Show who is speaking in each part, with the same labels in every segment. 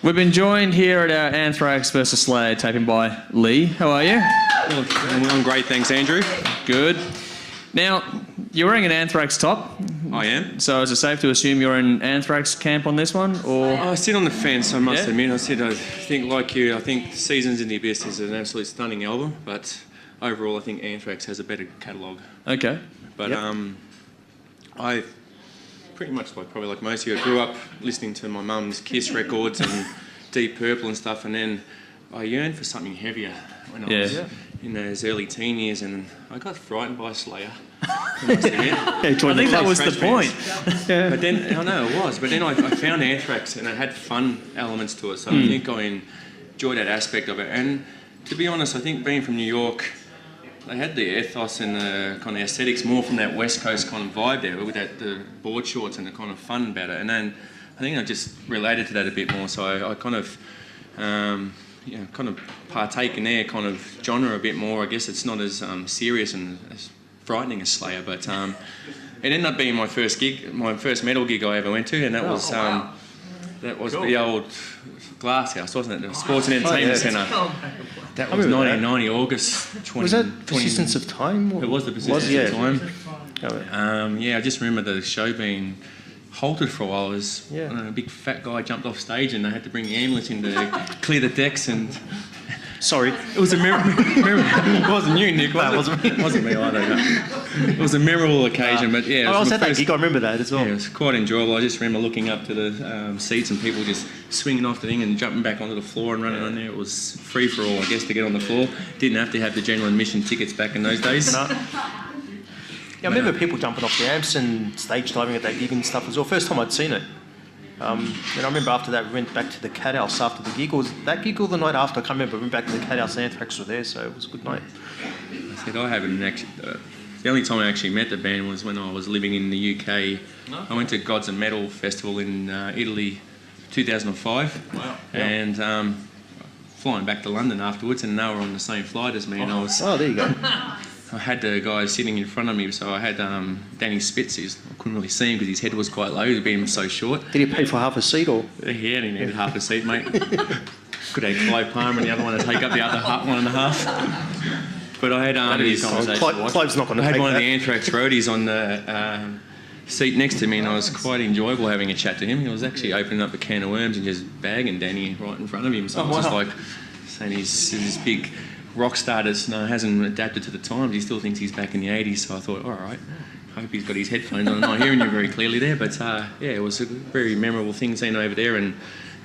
Speaker 1: We've been joined here at our Anthrax versus Slayer taping by Leigh. How are you?
Speaker 2: I'm great, thanks, Andrew.
Speaker 1: Good. Now, you're wearing an Anthrax top.
Speaker 2: I am.
Speaker 1: So is it safe to assume you're in Anthrax camp on this one, or?
Speaker 2: I sit on the fence, I must admit. I think like you, I think Seasons in the Abyss is an absolutely stunning album, but overall I think Anthrax has a better catalogue.
Speaker 1: Okay.
Speaker 2: But I pretty much probably like most of you, I grew up listening to my mum's Kiss records and Deep Purple and stuff, and then I yearned for something heavier when I was in those early teen years, and I got frightened by Slayer. I
Speaker 1: think that was the point.
Speaker 2: But then, I know it was, but then I found Anthrax and it had fun elements to it, so I think I enjoyed that aspect of it. And to be honest, I think being from New York, they had the ethos and the kind of aesthetics more from that West Coast kind of vibe there, with the board shorts and the kind of fun about it. And then I think I just related to that a bit more, so I kind of kind of partake in their kind of genre a bit more. I guess it's not as serious and as frightening as Slayer, but it ended up being my first metal gig I ever went to, and that was cool. The old Glass House, wasn't it? The Sports and Entertainment Centre. That was 1990, August 20.
Speaker 3: Was that Persistence of Time?
Speaker 2: It was the Persistence of Time. I just remember the show being halted for a while. A big fat guy jumped off stage and they had to bring the ambulance in to clear the decks and...
Speaker 3: Sorry.
Speaker 2: It was a it wasn't you, Nick, was it? It wasn't me either. It was a memorable occasion, but yeah.
Speaker 3: I was at that gig, I remember that as well.
Speaker 2: Yeah, it was quite enjoyable. I just remember looking up to the seats and people just swinging off the thing and jumping back onto the floor and running on there. It was free for all, I guess, to get on the floor. Didn't have to have the general admission tickets back in those days.
Speaker 3: No. Yeah, I remember people jumping off the amps and stage diving at that gig and stuff as well. First time I'd seen it. And I remember after that we went back to the Cat House after the gig. Or was that gig or the night after? I can't remember. We went back to the Cat House and Anthrax were there, so it was a good night.
Speaker 2: I haven't actually... the only time I actually met the band was when I was living in the UK. I went to Gods and Metal Festival in Italy 2005.
Speaker 1: Wow.
Speaker 2: And flying back to London afterwards, and they were on the same flight as me. And I was...
Speaker 3: Oh, there you go.
Speaker 2: I had the guy sitting in front of me, so I had Danny Spitz. I couldn't really see him because his head was quite low, being so short.
Speaker 3: Did he pay for half a seat or?
Speaker 2: Yeah, he needed half a seat, mate. Could have Clive Palmer and the other one to take up the other one and a half. But I had
Speaker 3: Clive's not going to take that.
Speaker 2: One of the Anthrax roadies on the seat next to me, and I was quite enjoyable having a chat to him. He was actually opening up a can of worms and just bagging Danny right in front of him. So I was just like saying he's this big rock star that hasn't adapted to the times. He still thinks he's back in the 80s, so I thought, all right, I hope he's got his headphones on. I'm not hearing you very clearly there, but it was a very memorable thing seeing over there, and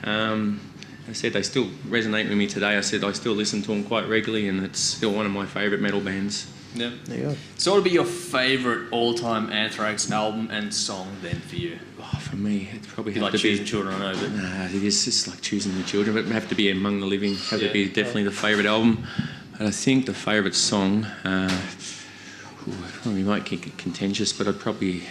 Speaker 2: I said they still resonate with me today. I said I still listen to them quite regularly, and it's still one of my favourite metal bands.
Speaker 1: Yeah.
Speaker 3: There you go.
Speaker 1: So what would be your favourite all-time Anthrax album and song then for you?
Speaker 2: Oh, for me, it's probably have
Speaker 1: like
Speaker 2: to
Speaker 1: choosing
Speaker 2: be...
Speaker 1: children, I know, but...
Speaker 2: Nah, it's just like choosing your children, but it would have to be Among the Living. Have to be definitely the favourite album. And I think the favourite song, we might get contentious, but probably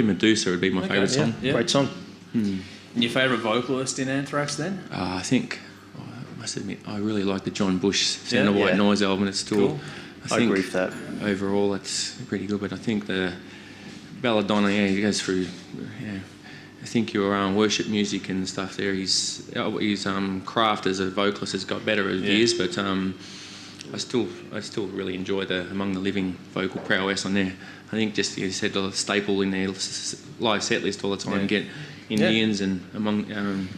Speaker 2: Medusa would be my favourite song.
Speaker 3: Yeah. Great song.
Speaker 1: And your favourite vocalist in Anthrax then?
Speaker 2: I think, I must admit, I really like the John Bush Sound of White Noise album. It's still,
Speaker 1: cool.
Speaker 2: I think
Speaker 3: agree with that.
Speaker 2: Overall, it's pretty good, but I think the Belladonna, he goes through, I think your worship music and stuff there, his craft as a vocalist has got better over the years, but I still really enjoy the Among the Living vocal prowess on there. I think just, you said, the staple in their live set list all the time, get Indians and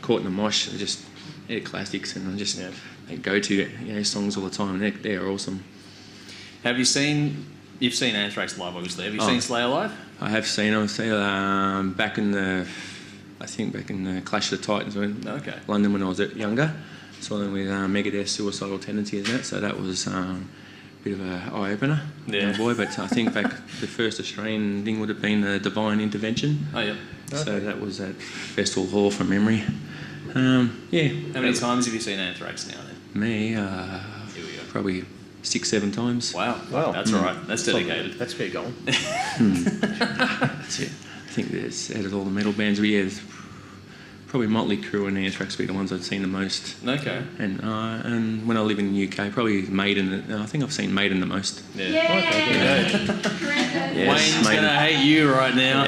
Speaker 2: Caught in the Mosh, are just classics, and I just they go to songs all the time, and they're awesome.
Speaker 1: You've seen Anthrax live, obviously. Have you seen Slayer live?
Speaker 2: I have seen them. Back in the Clash of the Titans in London when I was younger. Saw them with Megadeth, Suicidal Tendencies and that, so that was a bit of an eye-opener. Yeah. Boy, but I think back the first Australian thing would have been the Divine Intervention.
Speaker 1: Oh, yeah.
Speaker 2: So that was at Festival Hall from memory.
Speaker 1: How many times have you seen Anthrax now then?
Speaker 2: Me, probably 6-7 times.
Speaker 1: Wow. That's all right. That's dedicated.
Speaker 3: That's fair going.
Speaker 2: That's it. I think there's, out of all the metal bands, probably Motley Crue and Anthrax be the ones I've seen the most.
Speaker 1: Okay.
Speaker 2: And when I live in the UK, probably Maiden. I think I've seen Maiden the most.
Speaker 1: Wayne's
Speaker 2: Maiden.
Speaker 1: gonna hate you right now.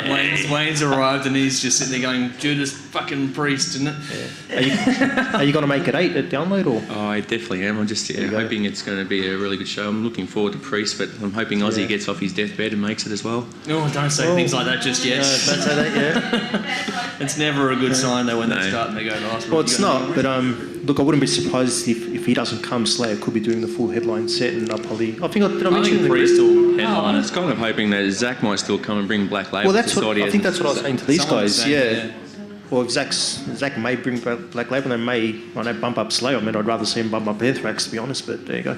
Speaker 1: Wayne's arrived and he's just sitting there going, Judas fucking Priest, isn't it?
Speaker 3: Are you going to make it 8 at download or?
Speaker 2: Oh, I definitely am. I'm just hoping it's going to be a really good show. I'm looking forward to Priest, but I'm hoping Ozzy gets off his deathbed and makes it as well.
Speaker 1: Oh, don't say things like that just yet.
Speaker 3: Don't say that yet.
Speaker 1: It's never a good sign though when they start and they go to hospital.
Speaker 3: Well, it's not, but look, I wouldn't be surprised if he doesn't come. Slayer could be doing the full headline set, and did I mention the
Speaker 1: Priest will headline
Speaker 2: I
Speaker 1: it.
Speaker 2: was kind of hoping that Zach might still come and bring Black Label.
Speaker 3: Well, that's
Speaker 2: to
Speaker 3: what
Speaker 2: Saudi
Speaker 3: I think. That's what I was saying to these
Speaker 1: Someone was
Speaker 3: guys.
Speaker 1: saying, yeah.
Speaker 3: Well, if Zach may bring Black Label, they may bump up Slayer. I mean, I'd rather see him bump up Anthrax, to be honest. But there you go.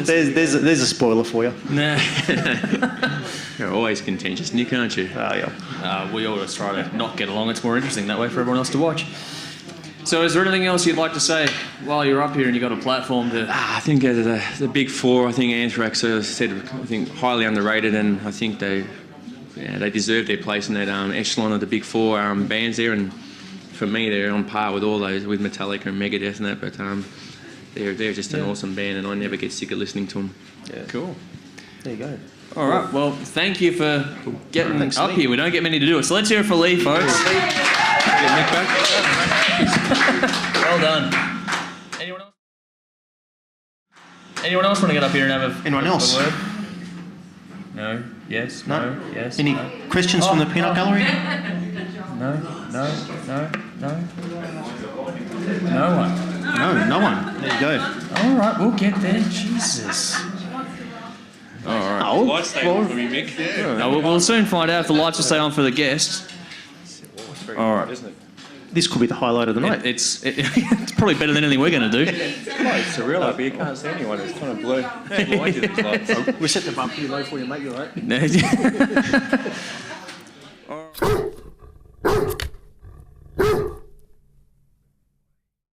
Speaker 3: There's a spoiler for you.
Speaker 1: Nah.
Speaker 2: You're always contentious, Nick, aren't you?
Speaker 3: Yeah.
Speaker 1: We always try to not get along. It's more interesting that way for everyone else to watch. So is there anything else you'd like to say while you're up here and you've got a platform to...
Speaker 2: I think the big four, I think Anthrax, I think highly underrated, and I think they deserve their place in that echelon of the big four bands there, and for me they're on par with all those, with Metallica and Megadeth and that, but they're just an awesome band, and I never get sick of listening to them.
Speaker 3: Yeah.
Speaker 1: Cool.
Speaker 3: There you go.
Speaker 1: All right, well, thank you for getting up here. We don't get many to do it, so let's hear it for Leigh, folks.
Speaker 2: Get Nick back.
Speaker 1: Well done. Anyone else want to get up here and have
Speaker 3: Anyone else?
Speaker 1: a word? No. Yes. No. Yes.
Speaker 3: Any
Speaker 1: no.
Speaker 3: questions from the peanut gallery?
Speaker 1: No. No one.
Speaker 3: No one. There you go.
Speaker 1: All right, we'll get there. Jesus. All right.
Speaker 3: Oh,
Speaker 2: Lights stay on for me, Mick. Yeah.
Speaker 1: No, we'll soon find out if the lights will stay on for the guest. All right.
Speaker 2: Isn't it?
Speaker 3: this could be the highlight of the night.
Speaker 1: It's probably better than anything we're going to do.
Speaker 2: It's quite surreal up here. You can't see anyone. It's kind of blurry.
Speaker 3: We set the bar pretty low for you, mate. You're right.